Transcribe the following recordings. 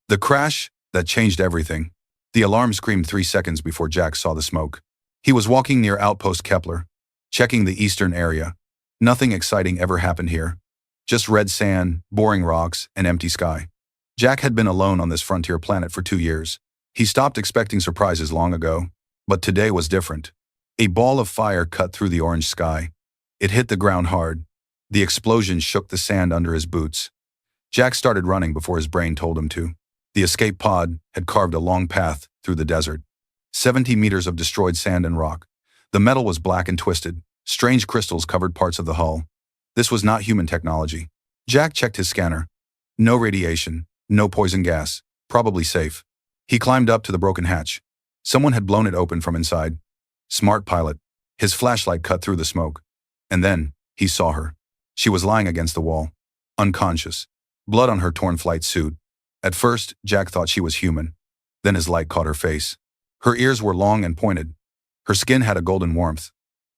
The crash that changed everything. The alarm screamed 3 seconds before Jack saw the smoke. He was walking near Outpost Kepler, checking the eastern area. Nothing exciting ever happened here. Just red sand, boring rocks, and empty sky. Jack had been alone on this frontier planet for 2 years. He stopped expecting surprises long ago. But today was different. A ball of fire cut through the orange sky. It hit the ground hard. The explosion shook the sand under his boots. Jack started running before his brain told him to. The escape pod had carved a long path through the desert. 70 meters of destroyed sand and rock. The metal was black and twisted. Strange crystals covered parts of the hull. This was not human technology. Jack checked his scanner. No radiation, no poison gas, probably safe. He climbed up to the broken hatch. Someone had blown it open from inside. Smart pilot. His flashlight cut through the smoke. And then, he saw her. She was lying against the wall. Unconscious. Blood on her torn flight suit. At first, Jack thought she was human. Then his light caught her face. Her ears were long and pointed. Her skin had a golden warmth.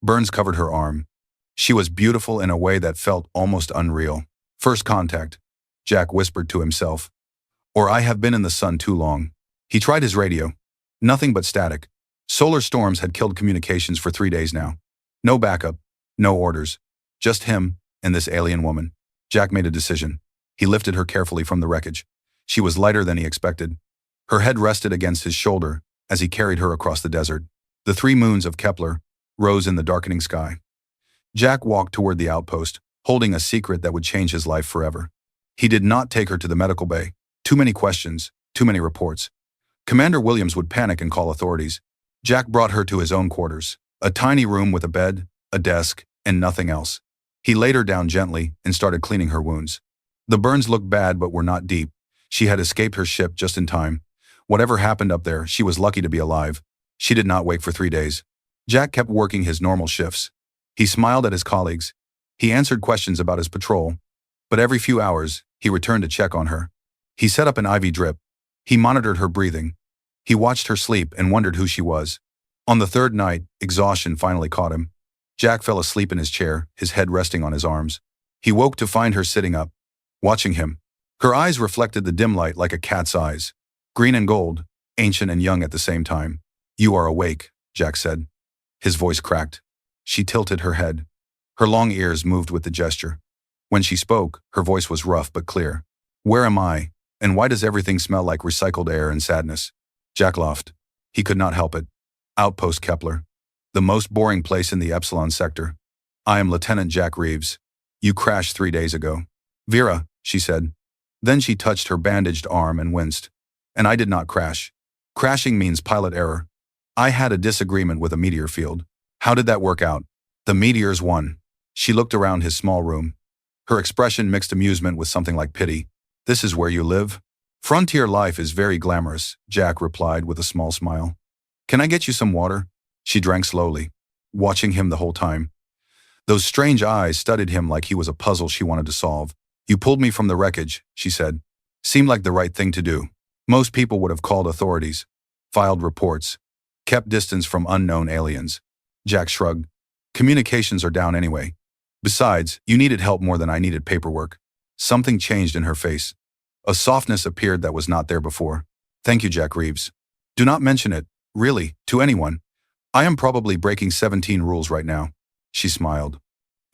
Burns covered her arm. She was beautiful in a way that felt almost unreal. First contact. Jack whispered to himself. Or I have been in the sun too long. He tried his radio. Nothing but static. Solar storms had killed communications for 3 days now. No backup. No orders. Just him and this alien woman. Jack made a decision. He lifted her carefully from the wreckage. She was lighter than he expected. Her head rested against his shoulder as he carried her across the desert. The 3 moons of Kepler rose in the darkening sky. Jack walked toward the outpost, holding a secret that would change his life forever. He did not take her to the medical bay. Too many questions, too many reports. Commander Williams would panic and call authorities. Jack brought her to his own quarters, a tiny room with a bed, a desk, and nothing else. He laid her down gently and started cleaning her wounds. The burns looked bad but were not deep. She had escaped her ship just in time. Whatever happened up there, she was lucky to be alive. She did not wake for 3 days. Jack kept working his normal shifts. He smiled at his colleagues. He answered questions about his patrol. But every few hours, he returned to check on her. He set up an IV drip. He monitored her breathing. He watched her sleep and wondered who she was. On the 3rd night, exhaustion finally caught him. Jack fell asleep in his chair, his head resting on his arms. He woke to find her sitting up, watching him. Her eyes reflected the dim light like a cat's eyes. Green and gold, ancient and young at the same time. You are awake, Jack said. His voice cracked. She tilted her head. Her long ears moved with the gesture. When she spoke, her voice was rough but clear. Where am I, and why does everything smell like recycled air and sadness? Jack laughed. He could not help it. Outpost Kepler. The most boring place in the Epsilon sector. I am Lieutenant Jack Reeves. You crashed 3 days ago. Vera, she said. Then she touched her bandaged arm and winced. And I did not crash. Crashing means pilot error. I had a disagreement with a meteor field. How did that work out? The meteors won. She looked around his small room. Her expression mixed amusement with something like pity. This is where you live? Frontier life is very glamorous, Jack replied with a small smile. Can I get you some water? She drank slowly, watching him the whole time. Those strange eyes studied him like he was a puzzle she wanted to solve. You pulled me from the wreckage, she said. Seemed like the right thing to do. Most people would have called authorities, filed reports, kept distance from unknown aliens. Jack shrugged. Communications are down anyway. Besides, you needed help more than I needed paperwork. Something changed in her face. A softness appeared that was not there before. Thank you, Jack Reeves. Do not mention it, really, to anyone. I am probably breaking 17 rules right now. She smiled.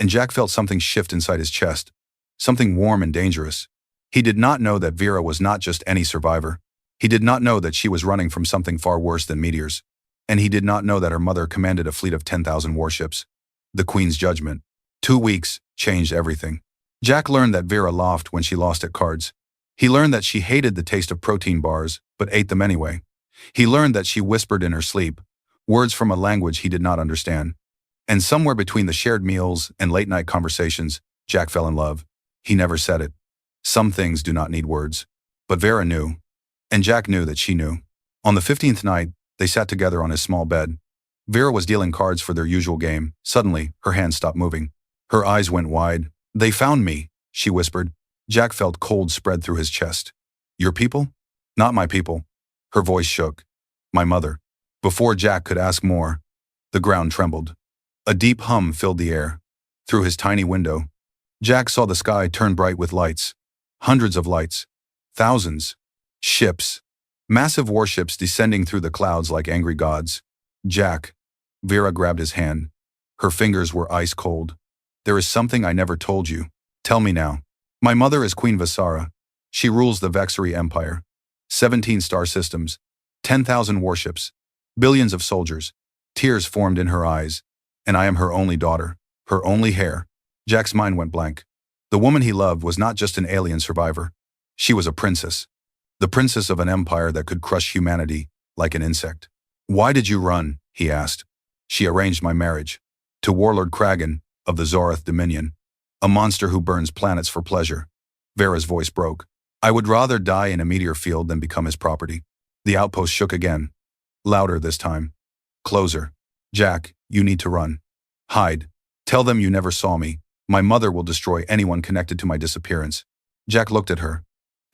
And Jack felt something shift inside his chest. Something warm and dangerous. He did not know that Vera was not just any survivor. He did not know that she was running from something far worse than meteors. And he did not know that her mother commanded a fleet of 10,000 warships. The Queen's judgment. 2 weeks changed everything. Jack learned that Vera laughed when she lost at cards. He learned that she hated the taste of protein bars, but ate them anyway. He learned that she whispered in her sleep, words from a language he did not understand. And somewhere between the shared meals and late-night conversations, Jack fell in love. He never said it. Some things do not need words. But Vera knew. And Jack knew that she knew. On the 15th night, they sat together on his small bed. Vera was dealing cards for their usual game. Suddenly, her hands stopped moving. Her eyes went wide. They found me, she whispered. Jack felt cold spread through his chest. Your people? Not my people. Her voice shook. My mother. Before Jack could ask more, the ground trembled. A deep hum filled the air. Through his tiny window, Jack saw the sky turn bright with lights. Hundreds of lights. Thousands. Ships. Massive warships descending through the clouds like angry gods. Jack. Vera grabbed his hand. Her fingers were ice cold. There is something I never told you. Tell me now. My mother is Queen Vexari. She rules the Vexari Empire. 17 star systems. 10,000 warships. Billions of soldiers. Tears formed in her eyes. And I am her only daughter. Her only heir. Jack's mind went blank. The woman he loved was not just an alien survivor. She was a princess. The princess of an empire that could crush humanity like an insect. Why did you run? He asked. She arranged my marriage. To Warlord Kragan of the Zorath Dominion. A monster who burns planets for pleasure. Vera's voice broke. I would rather die in a meteor field than become his property. The outpost shook again. Louder this time. Closer. Jack, you need to run. Hide. Tell them you never saw me. My mother will destroy anyone connected to my disappearance. Jack looked at her.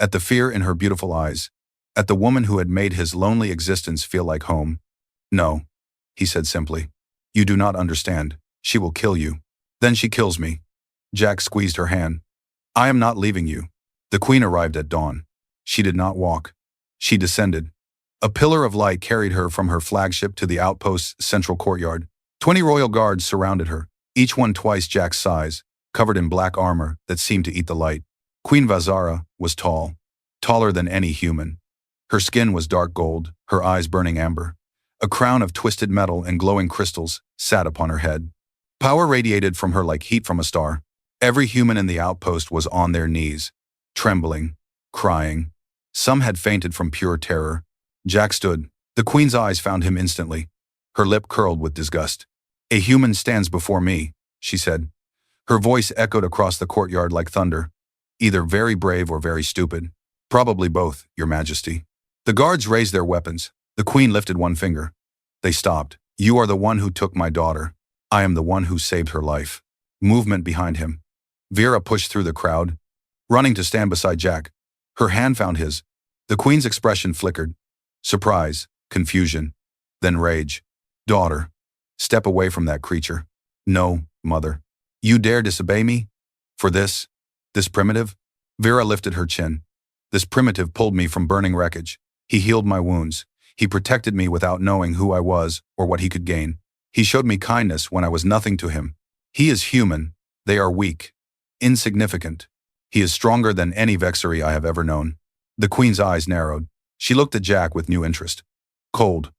At the fear in her beautiful eyes. At the woman who had made his lonely existence feel like home. No, he said simply. You do not understand. She will kill you. Then she kills me. Jack squeezed her hand. I am not leaving you. The queen arrived at dawn. She did not walk. She descended. A pillar of light carried her from her flagship to the outpost's central courtyard. 20 royal guards surrounded her, each one twice Jack's size, covered in black armor that seemed to eat the light. Queen Vexari was tall, taller than any human. Her skin was dark gold, her eyes burning amber. A crown of twisted metal and glowing crystals sat upon her head. Power radiated from her like heat from a star. Every human in the outpost was on their knees, trembling, crying. Some had fainted from pure terror. Jack stood. The queen's eyes found him instantly. Her lip curled with disgust. A human stands before me, she said. Her voice echoed across the courtyard like thunder. Either very brave or very stupid. Probably both, Your Majesty. The guards raised their weapons. The queen lifted one finger. They stopped. You are the one who took my daughter. I am the one who saved her life. Movement behind him. Vera pushed through the crowd, running to stand beside Jack. Her hand found his. The queen's expression flickered. Surprise, confusion, then rage. Daughter, step away from that creature. No, mother. You dare disobey me? For this primitive? Vera lifted her chin. This primitive pulled me from burning wreckage. He healed my wounds. He protected me without knowing who I was or what he could gain. He showed me kindness when I was nothing to him. He is human. They are weak. Insignificant. He is stronger than any Vexari I have ever known. The queen's eyes narrowed. She looked at Jack with new interest. Cold.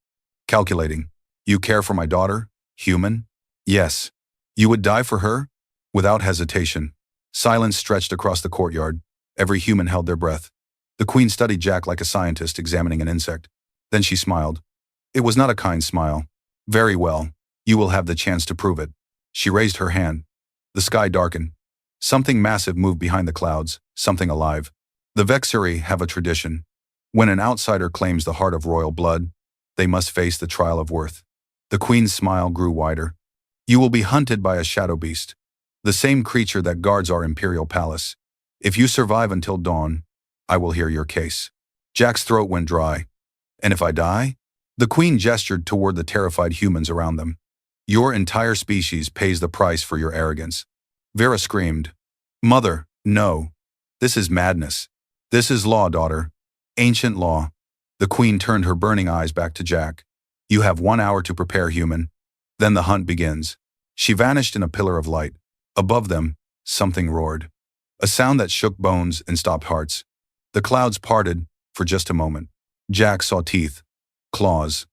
Calculating. You care for my daughter? Human? Yes. You would die for her? Without hesitation. Silence stretched across the courtyard. Every human held their breath. The queen studied Jack like a scientist examining an insect. Then she smiled. It was not a kind smile. Very well. You will have the chance to prove it. She raised her hand. The sky darkened. Something massive moved behind the clouds, something alive. The Vexari have a tradition. When an outsider claims the heart of royal blood, they must face the trial of worth. The queen's smile grew wider. You will be hunted by a shadow beast, the same creature that guards our imperial palace. If you survive until dawn, I will hear your case. Jack's throat went dry. And if I die? The queen gestured toward the terrified humans around them. Your entire species pays the price for your arrogance. Vera screamed. Mother, no. This is madness. This is law, daughter. Ancient law. The queen turned her burning eyes back to Jack. You have 1 hour to prepare, human. Then the hunt begins. She vanished in a pillar of light. Above them, something roared. A sound that shook bones and stopped hearts. The clouds parted for just a moment. Jack saw teeth, claws,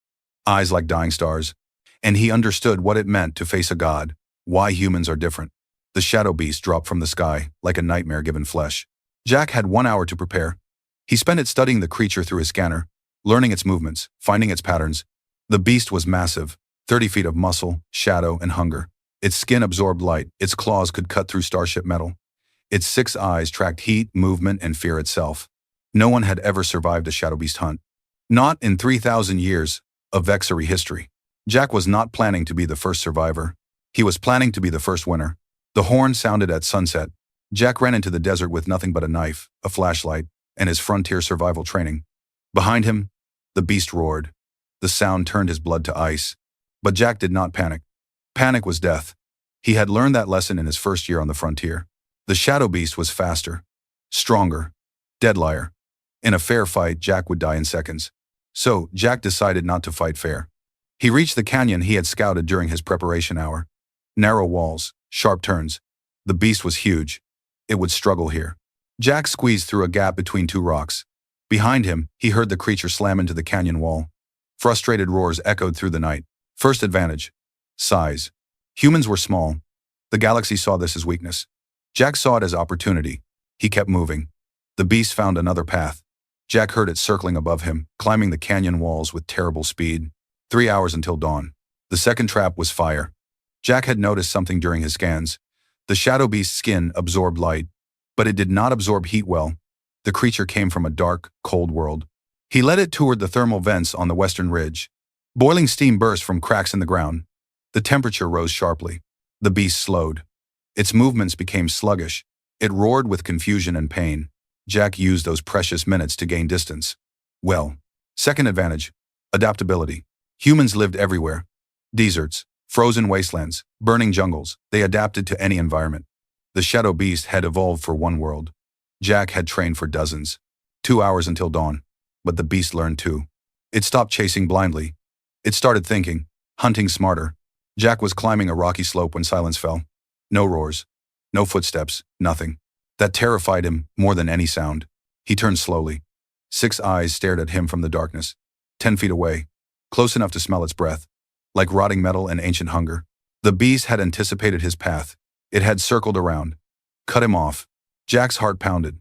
eyes like dying stars, and he understood what it meant to face a god, why humans are different. The shadow beast dropped from the sky like a nightmare given flesh. Jack had 1 hour to prepare. He spent it studying the creature through his scanner, learning its movements, finding its patterns. The beast was massive, 30 feet of muscle, shadow, and hunger. Its skin absorbed light, its claws could cut through starship metal. Its 6 eyes tracked heat, movement, and fear itself. No one had ever survived a shadow beast hunt. Not in 3,000 years of Vexari history. Jack was not planning to be the first survivor. He was planning to be the first winner. The horn sounded at sunset. Jack ran into the desert with nothing but a knife, a flashlight, and his frontier survival training. Behind him, the beast roared. The sound turned his blood to ice. But Jack did not panic. Panic was death. He had learned that lesson in his first year on the frontier. The shadow beast was faster, stronger, deadlier. In a fair fight, Jack would die in seconds. So, Jack decided not to fight fair. He reached the canyon he had scouted during his preparation hour. Narrow walls, sharp turns. The beast was huge. It would struggle here. Jack squeezed through a gap between two rocks. Behind him, he heard the creature slam into the canyon wall. Frustrated roars echoed through the night. First advantage. Size. Humans were small. The galaxy saw this as weakness. Jack saw it as opportunity. He kept moving. The beast found another path. Jack heard it circling above him, climbing the canyon walls with terrible speed. 3 hours until dawn. The second trap was fire. Jack had noticed something during his scans. The shadow beast's skin absorbed light, but it did not absorb heat well. The creature came from a dark, cold world. He led it toward the thermal vents on the western ridge. Boiling steam burst from cracks in the ground. The temperature rose sharply. The beast slowed. Its movements became sluggish. It roared with confusion and pain. Jack used those precious minutes to gain distance. Well, second advantage. Adaptability. Humans lived everywhere. Deserts, frozen wastelands, burning jungles. They adapted to any environment. The shadow beast had evolved for one world. Jack had trained for dozens. 2 hours until dawn. But the beast learned too. It stopped chasing blindly. It started thinking, hunting smarter. Jack was climbing a rocky slope when silence fell. No roars. No footsteps. Nothing. That terrified him more than any sound. He turned slowly. 6 eyes stared at him from the darkness. 10 feet away. Close enough to smell its breath. Like rotting metal and ancient hunger. The beast had anticipated his path. It had circled around. Cut him off. Jack's heart pounded.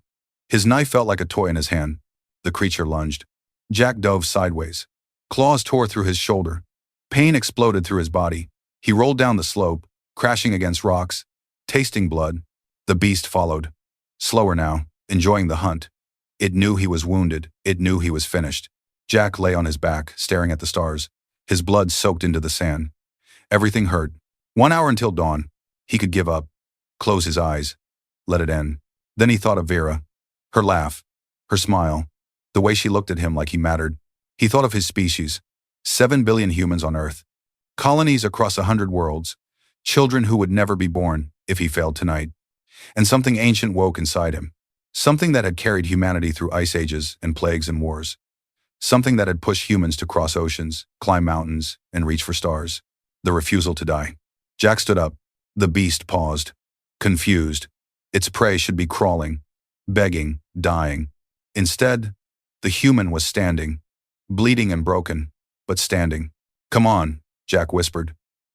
His knife felt like a toy in his hand. The creature lunged. Jack dove sideways. Claws tore through his shoulder. Pain exploded through his body. He rolled down the slope, crashing against rocks, tasting blood. The beast followed. Slower now, enjoying the hunt. It knew he was wounded. It knew he was finished. Jack lay on his back, staring at the stars. His blood soaked into the sand. Everything hurt. 1 hour until dawn. He could give up. Close his eyes. Let it end. Then he thought of Vera. Her laugh. Her smile. The way she looked at him like he mattered. He thought of his species. 7 billion humans on Earth. Colonies across 100 worlds. Children who would never be born if he failed tonight. And something ancient woke inside him. Something that had carried humanity through ice ages and plagues and wars. Something that had pushed humans to cross oceans, climb mountains, and reach for stars. The refusal to die. Jack stood up. The beast paused. Confused. Its prey should be crawling, begging, dying. Instead, the human was standing. Bleeding and broken, but standing. Come on, Jack whispered.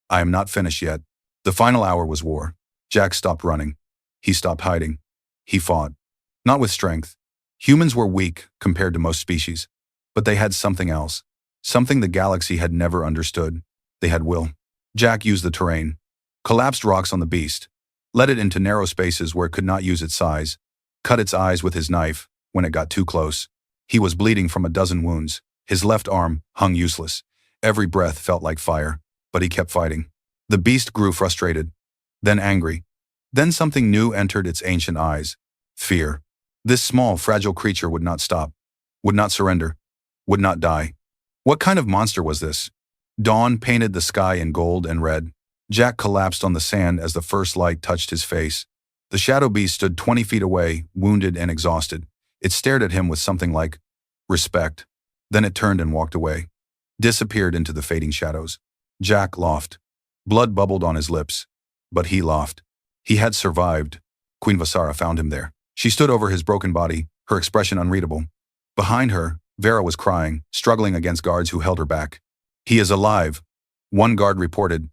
I am not finished yet. The final hour was war. Jack stopped running. He stopped hiding. He fought. Not with strength. Humans were weak compared to most species. But they had something else. Something the galaxy had never understood. They had will. Jack used the terrain. Collapsed rocks on the beast. Led it into narrow spaces where it could not use its size. Cut its eyes with his knife when it got too close. He was bleeding from a dozen wounds. His left arm hung useless. Every breath felt like fire. But he kept fighting. The beast grew frustrated. Then angry. Then something new entered its ancient eyes. Fear. This small, fragile creature would not stop. Would not surrender. Would not die. What kind of monster was this? Dawn painted the sky in gold and red. Jack collapsed on the sand as the first light touched his face. The shadow beast stood 20 feet away, wounded and exhausted. It stared at him with something like respect. Then it turned and walked away. Disappeared into the fading shadows. Jack laughed. Blood bubbled on his lips. But he laughed. He had survived. Queen Vexari found him there. She stood over his broken body, her expression unreadable. Behind her, Vera was crying, struggling against guards who held her back. He is alive, one guard reported,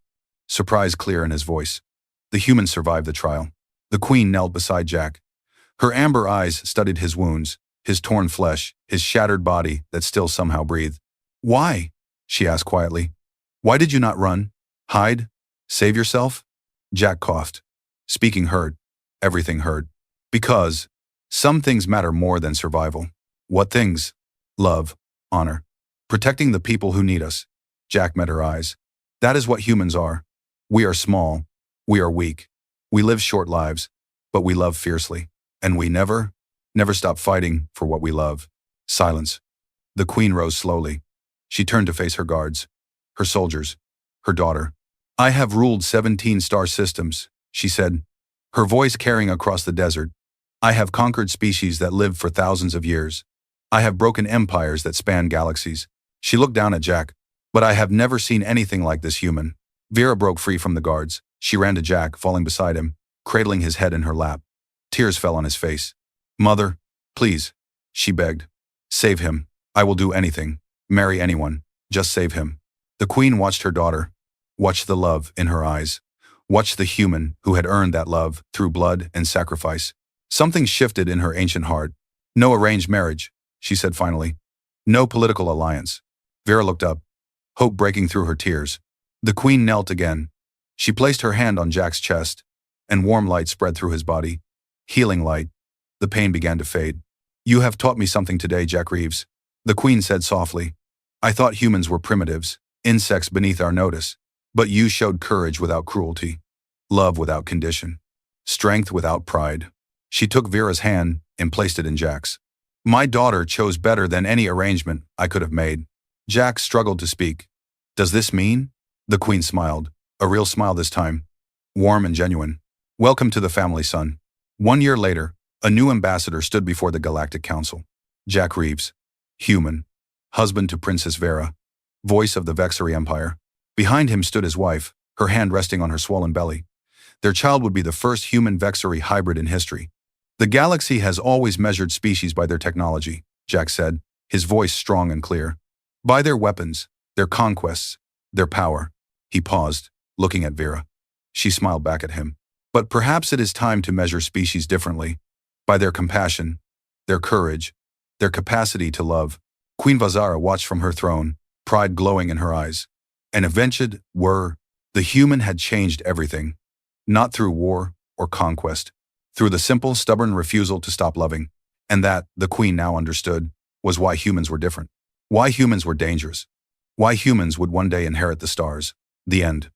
surprise clear in his voice. The human survived the trial. The queen knelt beside Jack. Her amber eyes studied his wounds, his torn flesh, his shattered body that still somehow breathed. Why? She asked quietly. Why did you not run? Hide? Save yourself? Jack coughed. Speaking hurt. Everything hurt. Because some things matter more than survival. What things? Love, honor, protecting the people who need us. Jack met her eyes. That is what humans are. We are small. We are weak. We live short lives, but we love fiercely. And we never stop fighting for what we love. Silence. The queen rose slowly. She turned to face her guards, her soldiers, her daughter. I have ruled 17 star systems, she said, her voice carrying across the desert. I have conquered species that lived for thousands of years. I have broken empires that span galaxies. She looked down at Jack. But I have never seen anything like this human. Vera broke free from the guards. She ran to Jack, falling beside him, cradling his head in her lap. Tears fell on his face. Mother, please, she begged. Save him. I will do anything. Marry anyone. Just save him. The queen watched her daughter. Watched the love in her eyes. Watched the human who had earned that love through blood and sacrifice. Something shifted in her ancient heart. No arranged marriage, she said finally. No political alliance. Vera looked up, hope breaking through her tears. The queen knelt again. She placed her hand on Jack's chest, and warm light spread through his body. Healing light. The pain began to fade. You have taught me something today, Jack Reeves, the queen said softly. I thought humans were primitives, insects beneath our notice. But you showed courage without cruelty, love without condition, strength without pride. She took Vera's hand and placed it in Jack's. My daughter chose better than any arrangement I could have made. Jack struggled to speak. Does this mean? The queen smiled, a real smile this time, warm and genuine. Welcome to the family, son. 1 year later, a new ambassador stood before the Galactic Council. Jack Reeves, human, husband to Princess Vera, voice of the Vexari Empire. Behind him stood his wife, her hand resting on her swollen belly. Their child would be the first human Vexari hybrid in history. The galaxy has always measured species by their technology, Jack said, his voice strong and clear. By their weapons, their conquests, their power. He paused, looking at Vera. She smiled back at him. But perhaps it is time to measure species differently. By their compassion, their courage, their capacity to love. Queen Vexari watched from her throne, pride glowing in her eyes. And eventually the human had changed everything. Not through war or conquest, through the simple, stubborn refusal to stop loving. And that, the queen now understood, was why humans were different. Why humans were dangerous. Why humans would one day inherit the stars. The end.